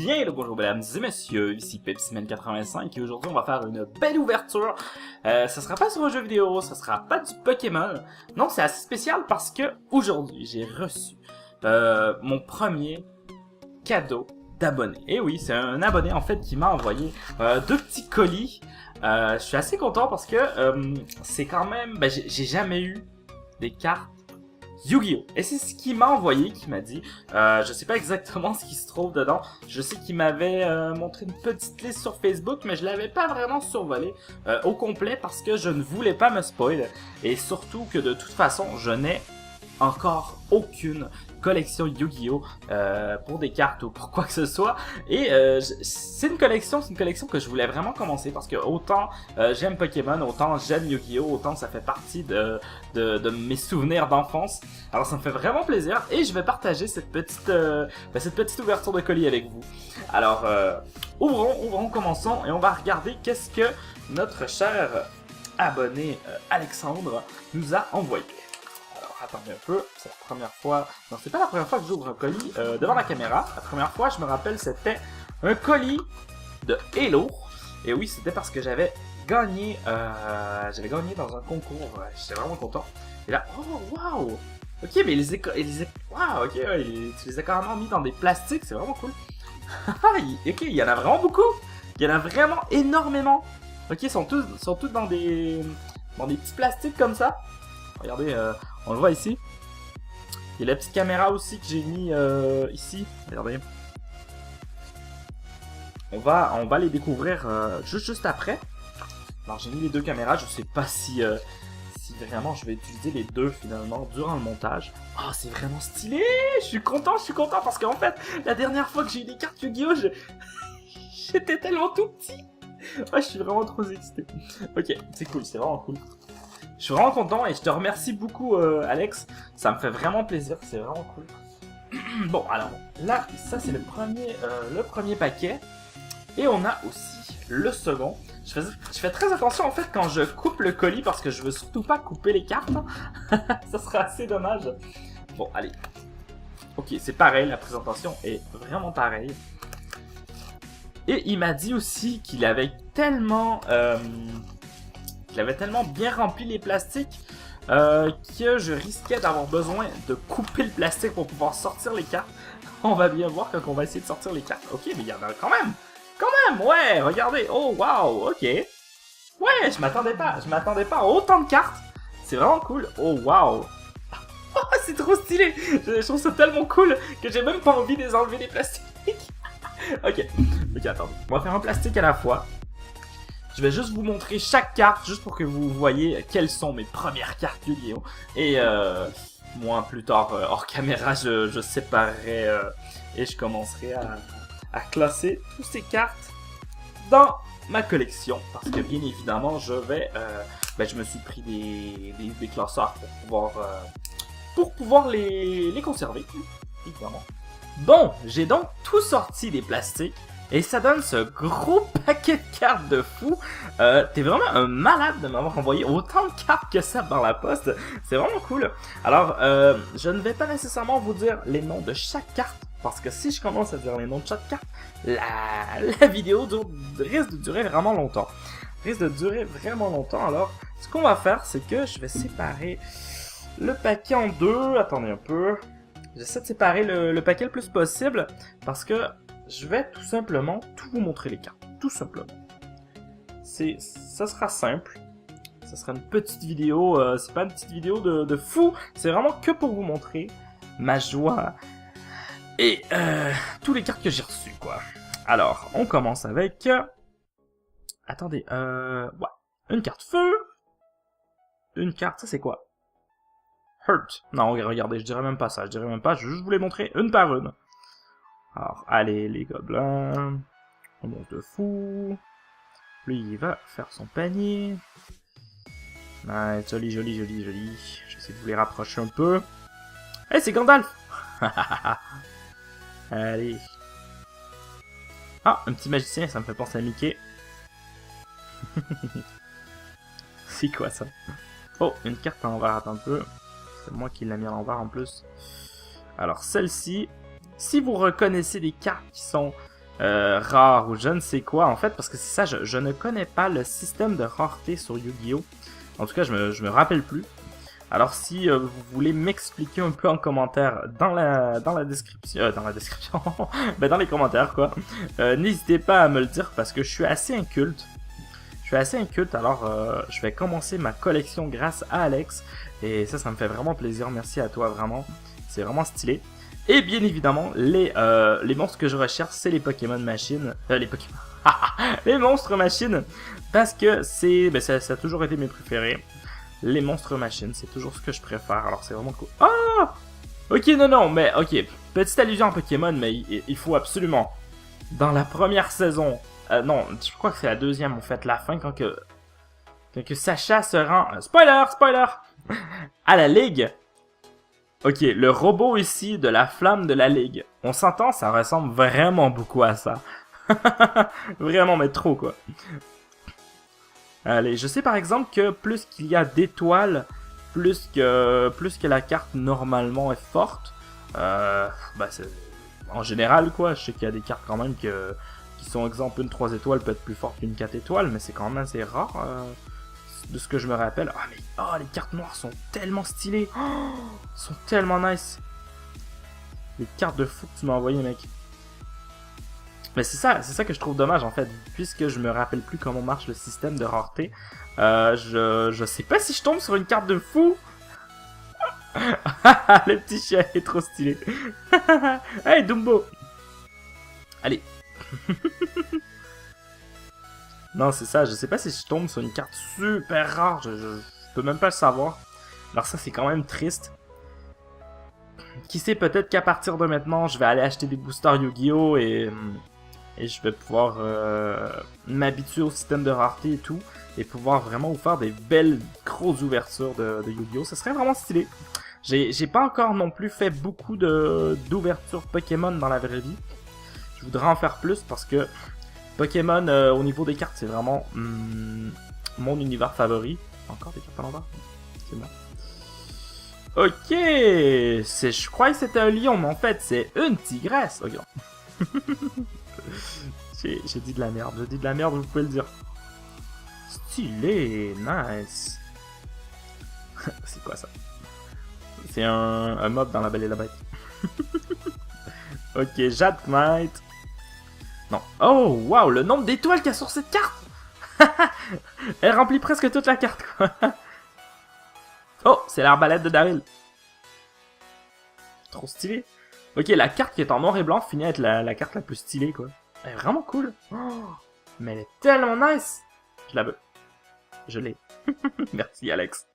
Bien le bonjour mesdames et messieurs, ici Pepsiman85 et aujourd'hui on va faire une belle ouverture. Ça sera pas sur un jeu vidéo, ça sera pas du Pokémon. Non, c'est assez spécial parce que aujourd'hui j'ai reçu mon premier cadeau d'abonné. Et oui, c'est un abonné en fait qui m'a envoyé deux petits colis. Je suis assez content parce que c'est quand même, j'ai jamais eu des cartes Yu-Gi-Oh! Et c'est ce qu'il m'a envoyé, qui m'a dit, je sais pas exactement ce qui se trouve dedans, je sais qu'il m'avait montré une petite liste sur Facebook, mais je l'avais pas vraiment survolé au complet parce que je ne voulais pas me spoil, et surtout que de toute façon, je n'ai encore aucune collection Yu-Gi-Oh! Pour des cartes ou pour quoi que ce soit. Et c'est une collection que je voulais vraiment commencer parce que autant j'aime Pokémon, autant j'aime Yu-Gi-Oh! Autant ça fait partie de mes souvenirs d'enfance. Alors ça me fait vraiment plaisir et je vais partager cette petite ouverture de colis avec vous. Alors ouvrons, commençons et on va regarder qu'est-ce que notre cher abonné Alexandre nous a envoyé. Attendez un peu, c'est la première fois... Non, c'est pas la première fois que j'ouvre un colis devant la caméra. La première fois, je me rappelle, c'était un colis de Hello. Et oui, c'était parce que j'avais gagné dans un concours. J'étais vraiment content. Et là, oh, waouh! Ok, mais waouh, ok, tu les as carrément mis dans des plastiques, c'est vraiment cool. Ok, il y en a vraiment beaucoup. Il y en a vraiment énormément. Ok, ils sont tous dans des petits plastiques comme ça. Regardez, on le voit ici. Il y a la petite caméra aussi que j'ai mis ici. Regardez. On va les découvrir juste après. Alors j'ai mis les deux caméras. Je sais pas si vraiment je vais utiliser les deux finalement durant le montage. Oh, c'est vraiment stylé. Je suis content parce qu'en fait, la dernière fois que j'ai eu des cartes Yu-Gi-Oh! J'étais tellement tout petit. Oh, je suis vraiment trop excité. Ok, c'est cool, c'est vraiment cool. Je suis vraiment content et je te remercie beaucoup Alex, ça me fait vraiment plaisir, c'est vraiment cool. Bon alors là, ça c'est le premier paquet et on a aussi le second. Je fais très attention en fait quand je coupe le colis parce que je veux surtout pas couper les cartes. Ça serait assez dommage. Bon allez, ok c'est pareil, la présentation est vraiment pareille. Et il m'a dit aussi qu'il avait tellement... Il avait tellement bien rempli les plastiques que je risquais d'avoir besoin de couper le plastique pour pouvoir sortir les cartes. On va bien voir quand on va essayer de sortir les cartes. Ok, mais il y en a quand même, ouais, regardez, oh wow, ok. Ouais, je m'attendais pas à autant de cartes. C'est vraiment cool, oh wow. Oh, c'est trop stylé, je trouve ça tellement cool que j'ai même pas envie de les enlever les plastiques. Ok, attendez, on va faire un plastique à la fois. Je vais juste vous montrer chaque carte, juste pour que vous voyez quelles sont mes premières cartes Yu-Gi-Oh! Et moi, plus tard, hors caméra, je séparerai et je commencerai à classer toutes ces cartes dans ma collection. Parce que bien évidemment, je me suis pris des classeurs pour pouvoir les conserver, évidemment. Bon, j'ai donc tout sorti des plastiques. Et ça donne ce gros paquet de cartes de fou. T'es vraiment un malade de m'avoir envoyé autant de cartes que ça par la poste. C'est vraiment cool. Alors, je ne vais pas nécessairement vous dire les noms de chaque carte. Parce que si je commence à dire les noms de chaque carte, la vidéo risque de durer vraiment longtemps. Alors, ce qu'on va faire, c'est que je vais séparer le paquet en deux. Attendez un peu. J'essaie de séparer le paquet le plus possible. Parce que... je vais tout simplement tout vous montrer les cartes, tout simplement. Ça sera simple. Ça sera une petite vidéo, c'est pas une petite vidéo de fou, c'est vraiment que pour vous montrer ma joie et tous les cartes que j'ai reçues, quoi. Alors, on commence avec... attendez, ouais. Une carte feu. Une carte, ça c'est quoi? Hurt. Non, regardez, je dirais même pas ça, je vais juste vous les montrer une par une. Alors, allez, les gobelins. On monte de fou. Lui, il va faire son panier. Ouais, joli. J'essaie de vous les rapprocher un peu. Eh, c'est Gandalf. Allez. Ah, un petit magicien, ça me fait penser à Mickey. C'est quoi, ça? Oh, une carte à l'envers, attends un peu. C'est moi qui l'ai mis à l'envers, en plus. Alors, celle-ci... si vous reconnaissez des cartes qui sont rare ou je ne sais quoi, en fait, parce que c'est ça, je ne connais pas le système de rareté sur Yu-Gi-Oh! En tout cas, je me rappelle plus. Alors si vous voulez m'expliquer un peu en commentaire dans la description, ben dans les commentaires quoi, n'hésitez pas à me le dire parce que je suis assez inculte. Alors je vais commencer ma collection grâce à Alex et ça me fait vraiment plaisir, merci à toi vraiment, c'est vraiment stylé. Et bien évidemment, les monstres que je recherche, c'est les Pokémon machines, les monstres machines, parce que ça a toujours été mes préférés. Les monstres machines, c'est toujours ce que je préfère, alors c'est vraiment cool. Ah! Ok, non, mais ok, petite allusion à Pokémon, mais il faut absolument, dans la première saison, non, je crois que c'est la deuxième en fait, la fin, quand que Sacha se rend, spoiler, à la Ligue. Ok, le robot ici de la flamme de la Ligue, on s'entend, ça ressemble vraiment beaucoup à ça. Vraiment, mais trop quoi. Allez, je sais par exemple que plus qu'il y a d'étoiles, plus que la carte normalement est forte. En général quoi, je sais qu'il y a des cartes quand même qui sont exemple une 3 étoiles peut être plus forte qu'une 4 étoiles, mais c'est quand même assez rare de ce que je me rappelle. Ah mais les cartes noires sont tellement stylées, sont tellement nice. Les cartes de fou que tu m'as envoyé mec. Mais c'est ça que je trouve dommage en fait, puisque je me rappelle plus comment marche le système de rareté. Je sais pas si je tombe sur une carte de fou. Le petit chien est trop stylé. Hey Dumbo. Allez. Non c'est ça, je sais pas si je tombe sur une carte super rare, je peux même pas le savoir. Alors ça c'est quand même triste. Qui sait, peut-être qu'à partir de maintenant, je vais aller acheter des boosters Yu-Gi-Oh! Et je vais pouvoir m'habituer au système de rareté et tout, et pouvoir vraiment vous faire des belles grosses ouvertures de Yu-Gi-Oh! Ça serait vraiment stylé. J'ai pas encore non plus fait beaucoup d'ouvertures Pokémon dans la vraie vie. Je voudrais en faire plus parce que Pokémon au niveau des cartes, c'est vraiment mon univers favori. Encore des cartes à l'envers? C'est bon. Ok, je croyais que c'était un lion, mais en fait c'est une tigresse. Ok. J'ai dit de la merde, vous pouvez le dire. Stylé, nice. C'est quoi ça? C'est un mob dans La Belle et la Bête. Ok, Jade Knight. Non. Oh, waouh, le nombre d'étoiles qu'il y a sur cette carte. Elle remplit presque toute la carte, quoi. Oh, c'est l'arbalète de Daryl. Trop stylé. Ok, la carte qui est en noir et blanc finit à être la carte la plus stylée, quoi. Elle est vraiment cool. Oh, mais elle est tellement nice. Je la veux. Je l'ai. Merci, Alex.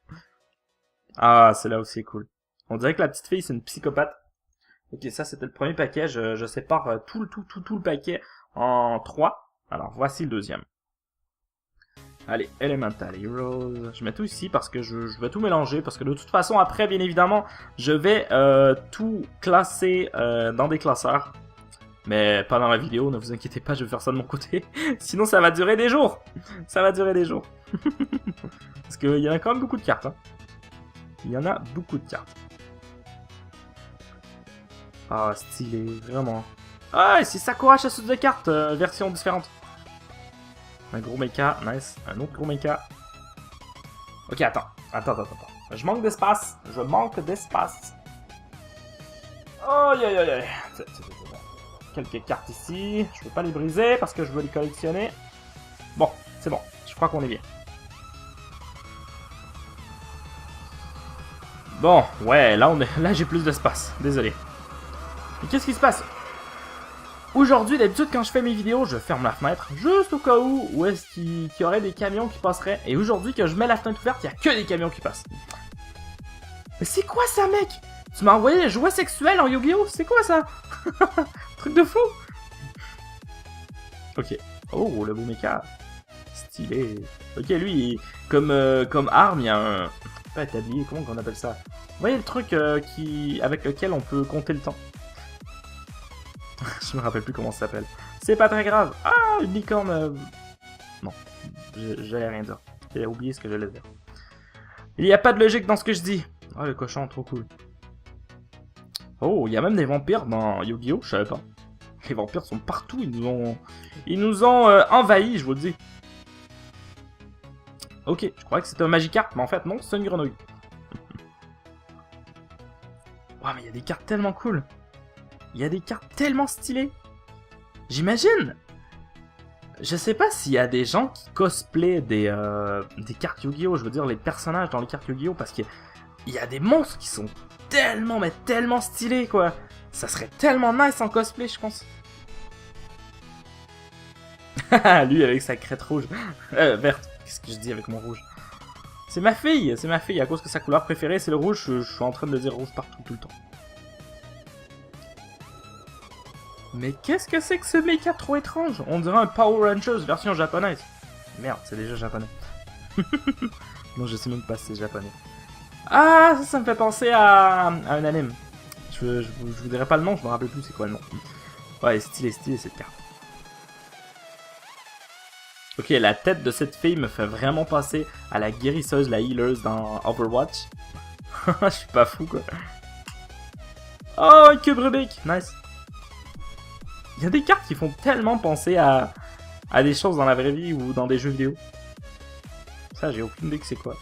Ah, celle-là aussi est cool. On dirait que la petite fille, c'est une psychopathe. Ok, ça, c'était le premier paquet. Je sépare tout le paquet en 3. Alors, voici le deuxième. Allez, Elemental Heroes. Je mets tout ici parce que je vais tout mélanger. Parce que de toute façon, après, bien évidemment, je vais tout classer dans des classeurs. Mais pas dans la vidéo, ne vous inquiétez pas, je vais faire ça de mon côté. Sinon, ça va durer des jours. Ça va durer des jours. Parce qu'il y en a quand même beaucoup de cartes. Hein. Il y en a beaucoup de cartes. Ah, stylé, vraiment. Ah, c'est Sakura chasseuse de cartes, version différente. Un gros mecha, nice. Un autre gros mecha. Ok, attends. Je manque d'espace. Aïe, aïe, aïe, aïe. Quelques cartes ici. Je veux pas les briser parce que je veux les collectionner. Bon, c'est bon. Je crois qu'on est bien. Bon, ouais, là j'ai plus d'espace. Désolé. Mais qu'est-ce qui se passe? Aujourd'hui, d'habitude, quand je fais mes vidéos, je ferme la fenêtre, juste au cas où est-ce qu'il y aurait des camions qui passeraient. Et aujourd'hui, que je mets la fenêtre ouverte, il n'y a que des camions qui passent. Mais c'est quoi ça, mec? Tu m'as envoyé les jouets sexuels en Yu-Gi-Oh! C'est quoi ça? Truc de fou! Ok. Oh, le beau mecha. Stylé. Ok, lui, comme arme, il y a un... Pas un tablier, comment on appelle ça? Vous voyez le truc avec lequel on peut compter le temps? Je me rappelle plus comment ça s'appelle. C'est pas très grave. Ah, une licorne. Non, j'allais rien dire. J'ai oublié ce que j'allais dire. Il n'y a pas de logique dans ce que je dis. Oh, le cochon, trop cool. Oh, il y a même des vampires dans Yu-Gi-Oh! Je savais pas. Les vampires sont partout, ils nous ont envahis, je vous le dis. Ok, je croyais que c'était un Magikarp, mais en fait non, c'est une grenouille. Wow, mais il y a des cartes tellement cool. Il y a des cartes tellement stylées. J'imagine. Je sais pas s'il y a des gens qui cosplayent des cartes Yu-Gi-Oh! Je veux dire, les personnages dans les cartes Yu-Gi-Oh! Parce qu'il y a des monstres qui sont tellement, mais tellement stylés, quoi. Ça serait tellement nice en cosplay, je pense. Lui avec sa crête rouge. Verte. Qu'est-ce que je dis avec mon rouge? C'est ma fille, à cause que sa couleur préférée c'est le rouge, je suis en train de dire rouge partout, tout le temps. Mais qu'est-ce que c'est que ce méca trop étrange? On dirait un Power Rangers version japonaise. Merde, c'est déjà japonais. Non, je sais même pas si c'est japonais. Ah, ça me fait penser à un anime. Je vous dirai pas le nom, je me rappelle plus c'est quoi le nom. Ouais, stylé cette carte. Ok, la tête de cette fille me fait vraiment penser à la guérisseuse, la healeuse dans Overwatch. Je suis pas fou, quoi. Oh, un cube Rubik! Nice. Il y a des cartes qui font tellement penser à des choses dans la vraie vie ou dans des jeux vidéo. Ça, j'ai aucune idée que c'est quoi.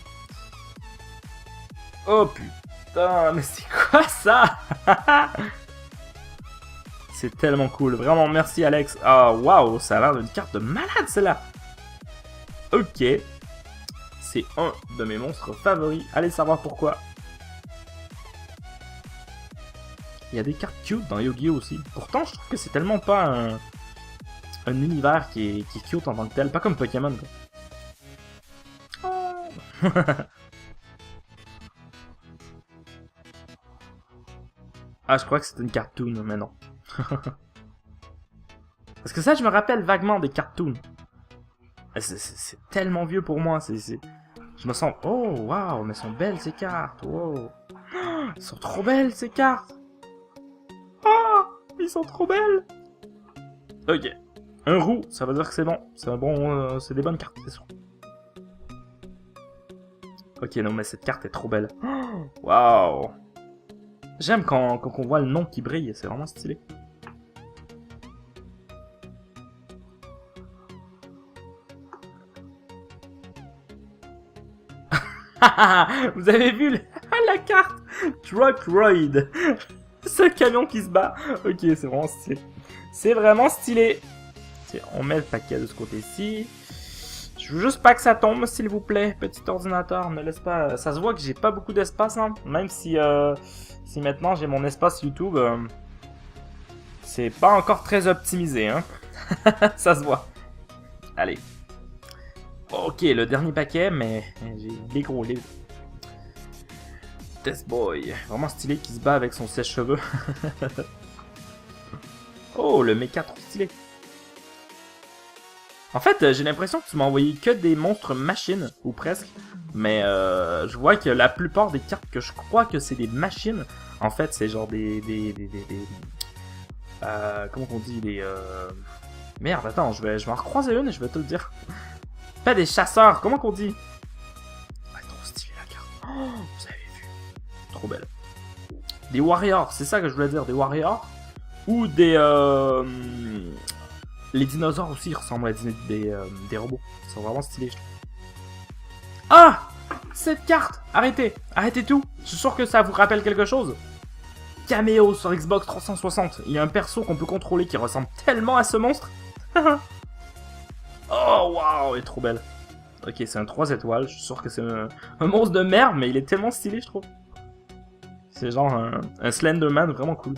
Oh putain, mais c'est quoi ça? C'est tellement cool. Vraiment, merci Alex. Ah, oh, waouh, ça a l'air d'une carte de malade, celle-là. Ok. C'est un de mes monstres favoris. Allez savoir pourquoi. Il y a des cartes cute dans Yu-Gi-Oh! Aussi. Pourtant, je trouve que c'est tellement pas un univers qui est cute en tant que tel. Pas comme Pokémon, quoi. Oh. Ah, je crois que c'est une cartoon, mais non. Parce que ça, je me rappelle vaguement des cartoons. C'est tellement vieux pour moi. Je me sens... Oh, waouh, mais elles sont belles ces cartes. Wow. Elles sont trop belles ces cartes. Oh, ils sont trop belles. Ok. Un roux, ça veut dire que c'est bon. C'est des bonnes cartes, c'est sûr. Ok, non, mais cette carte est trop belle. Waouh. J'aime quand on voit le nom qui brille, c'est vraiment stylé. Vous avez vu la carte Truckroid. Ce camion qui se bat. Ok, c'est vraiment stylé. C'est vraiment stylé. On met le paquet de ce côté-ci. Je veux juste pas que ça tombe, s'il vous plaît. Petit ordinateur, ne laisse pas... Ça se voit que j'ai pas beaucoup d'espace, hein. Même si maintenant j'ai mon espace YouTube. C'est pas encore très optimisé, hein. Ça se voit. Allez. Ok, le dernier paquet, mais j'ai les gros livres. Death Boy, vraiment stylé qui se bat avec son sèche-cheveux. Oh, le méca trop stylé. En fait, j'ai l'impression que tu m'as envoyé que des monstres machines, ou presque. Mais je vois que la plupart des cartes que je crois que c'est des machines, en fait, c'est genre comment on dit, Merde, attends, je vais en recroiser une et je vais te le dire. Pas des chasseurs, comment qu'on dit? Ah, trop stylé la carte. Oh, vous avez vu. Trop belle. Des warriors, c'est ça que je voulais dire, des warriors. Ou des... Les dinosaures aussi ressemblent à des robots. Ils sont vraiment stylés, je trouve. Ah! Cette carte! Arrêtez! Arrêtez tout! Je suis sûr que ça vous rappelle quelque chose. Caméo sur Xbox 360. Il y a un perso qu'on peut contrôler qui ressemble tellement à ce monstre. Oh, waouh! Elle est trop belle. Ok, c'est un 3 étoiles. Je suis sûr que c'est un monstre de merde, mais il est tellement stylé, je trouve. C'est genre un Slenderman vraiment cool.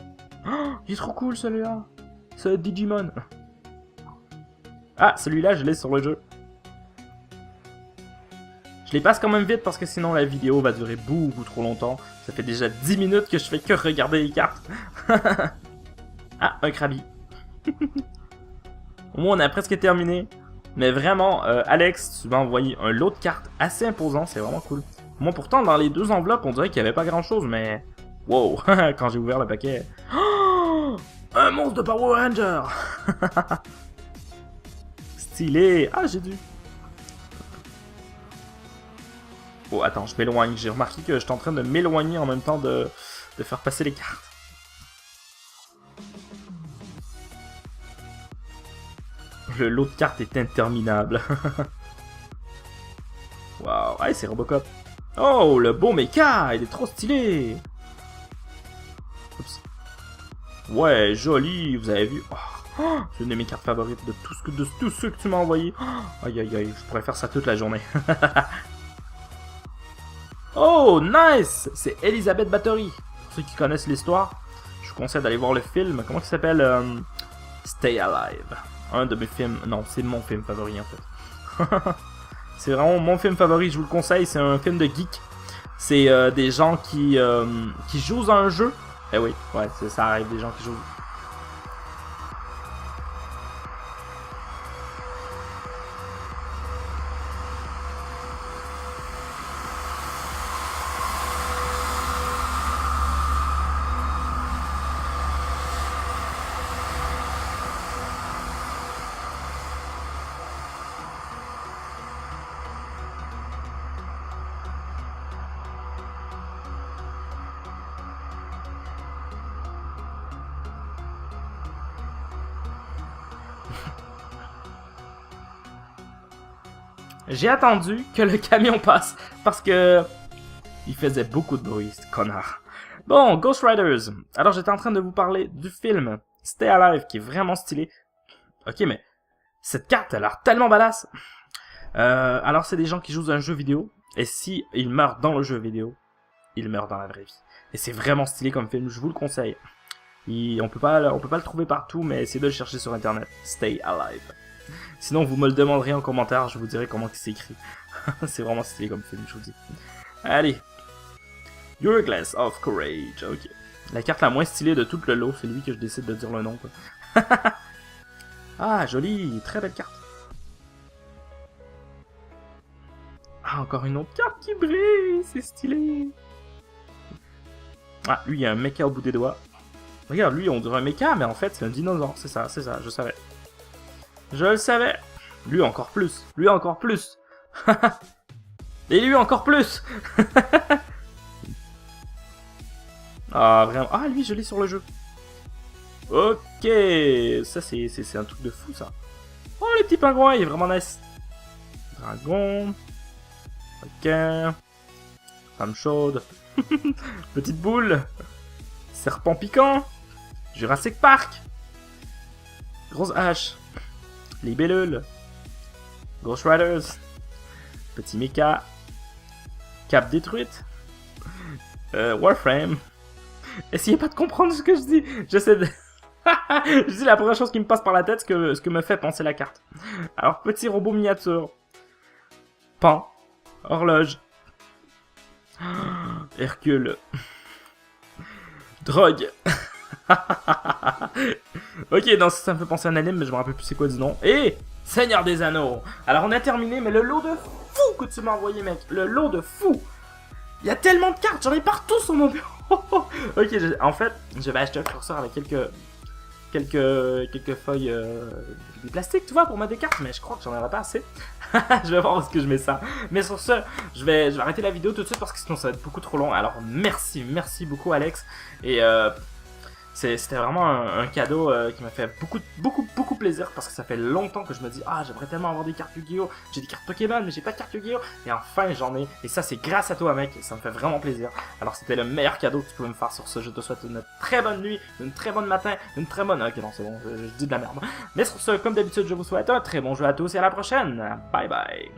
Oh, il est trop cool, celui-là. C'est un Digimon. Ah, celui-là, je l'ai sur le jeu. Je les passe quand même vite parce que sinon la vidéo va durer beaucoup trop longtemps. Ça fait déjà 10 minutes que je fais que regarder les cartes. Ah, un Krabi. Au moins, on a presque terminé. Mais vraiment, Alex, tu m'as envoyé un lot de cartes assez imposant. C'est vraiment cool. Moi, pourtant, dans les deux enveloppes, on dirait qu'il n'y avait pas grand-chose, mais... Wow, quand j'ai ouvert le paquet... Oh, un monstre de Power Ranger. Stylé. Ah, j'ai dû... Oh, attends, je m'éloigne. J'ai remarqué que j'étais en train de m'éloigner en même temps de faire passer les cartes. Le lot de cartes est interminable. Waouh, hey, c'est Robocop. Oh, le beau mecha, il est trop stylé. Oups. Ouais, joli, vous avez vu. Oh, c'est une de mes cartes favorites de tous ceux que tu m'as envoyé. Aïe aïe aïe, je pourrais faire ça toute la journée. Oh, nice! C'est Elizabeth Bathory. Pour ceux qui connaissent l'histoire, je vous conseille d'aller voir le film. Comment il s'appelle? Stay Alive. Un de mes films. Non, c'est mon film favori en fait. C'est vraiment mon film favori, je vous le conseille. C'est un film de geek. C'est des gens qui jouent à un jeu. Eh oui, ouais, ça arrive, des gens qui jouent. J'ai attendu que le camion passe parce que il faisait beaucoup de bruit, ce connard. Bon, Ghost Riders. Alors j'étais en train de vous parler du film Stay Alive qui est vraiment stylé. Ok, mais cette carte a l'air tellement badass. Alors c'est des gens qui jouent à un jeu vidéo et si ils meurent dans le jeu vidéo, ils meurent dans la vraie vie. Et c'est vraiment stylé comme film, je vous le conseille. On peut pas le trouver partout, mais essayez de le chercher sur internet. Stay Alive. Sinon, vous me le demanderez en commentaire, je vous dirai comment il s'écrit. C'est vraiment stylé comme film, je vous dis. Allez. Your Glass of Courage. Ok. La carte la moins stylée de tout le lot, c'est lui que je décide de dire le nom. Quoi. Ah, joli. Très belle carte. Ah, encore une autre carte qui brille. C'est stylé. Ah, lui, il y a un mecha au bout des doigts. Regarde, lui, on dirait un mecha, mais en fait, c'est un dinosaure. C'est ça, je savais. Je le savais. Lui encore plus. Lui encore plus. Et lui encore plus. Ah, vraiment. Ah, lui, je l'ai sur le jeu. Ok. Ça, c'est un truc de fou, ça. Oh, le petit pingouin, il est vraiment nice. Dragon. Ok. Femme chaude. Petite boule. Serpent piquant. Jurassic Park. Grosse hache. Libellule. Ghost Riders. Petit mecha. Cape détruite. Warframe. Essayez pas de comprendre ce que je dis. J'essaie de... je dis la première chose qui me passe par la tête, ce que me fait penser la carte. Alors, petit robot miniature. Pan. Horloge. Hercule. Drogue. Ok, non, ça me fait penser à un anime, mais je me rappelle plus c'est quoi du nom. Et Seigneur des Anneaux. Alors on a terminé, mais le lot de fou que tu m'as envoyé, mec. Le lot de fou. Il y a tellement de cartes, j'en ai partout sur mon bureau. Ok, en fait, je vais acheter un curseur avec quelques feuilles de plastique, tu vois, pour mettre des cartes, mais je crois que j'en aurai pas assez. Je vais voir où est-ce que je mets ça. Mais sur ce, je vais arrêter la vidéo tout de suite parce que sinon ça va être beaucoup trop long. Alors merci beaucoup Alex. Et c'était vraiment un cadeau qui m'a fait beaucoup plaisir parce que ça fait longtemps que je me dis ah j'aimerais tellement avoir des cartes Yu-Gi-Oh! J'ai des cartes Pokémon mais j'ai pas de cartes Yu-Gi-Oh! Et enfin j'en ai et ça c'est grâce à toi mec et ça me fait vraiment plaisir. Alors c'était le meilleur cadeau que tu pouvais me faire sur ce. Je te souhaite une très bonne nuit, une très bonne matin, une très bonne... Ok non c'est bon, je dis de la merde. Mais sur ce comme d'habitude je vous souhaite un très bon jeu à tous et à la prochaine. Bye bye.